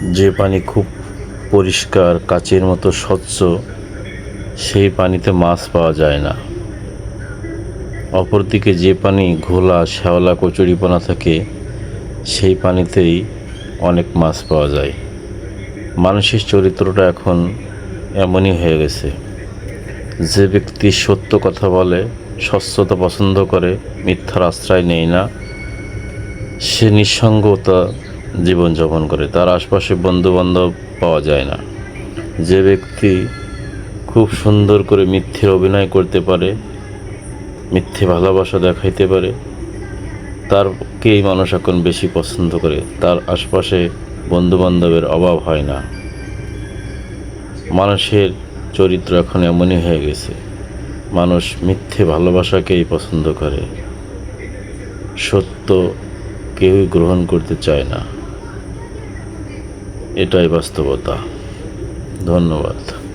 যে পানি খুব পরিষ্কার কাচের মতো স্বচ্ছ, সেই পানিতে মাছ পাওয়া যায় না। অপরদিকে যে পানি ঘোলা শ্যাওলা কচুরিপানা থাকে, সেই পানিতেই অনেক মাছ পাওয়া যায়। মানুষের চরিত্রটা এখন এমনই হয়ে গেছে। যে ব্যক্তি সত্য কথা বলে, স্বচ্ছতা পছন্দ করে, মিথ্যার আশ্রয় নেয় না, সে নিঃসঙ্গতা জীবনযাপন করে। তার আশপাশে বন্ধুবান্ধব পাওয়া যায় না। যে ব্যক্তি খুব সুন্দর করে মিথ্যের অভিনয় করতে পারে, মিথ্যে ভালোবাসা দেখাইতে পারে, তারকেই মানুষ এখন বেশি পছন্দ করে। তার আশপাশে বন্ধুবান্ধবের অভাব হয় না। মানুষের চরিত্র এখন এমনই হয়ে গেছে। মানুষ মিথ্যে ভালোবাসাকেই পছন্দ করে, সত্য কেউই গ্রহণ করতে চায় না। এটাই বাস্তবতা। ধন্যবাদ।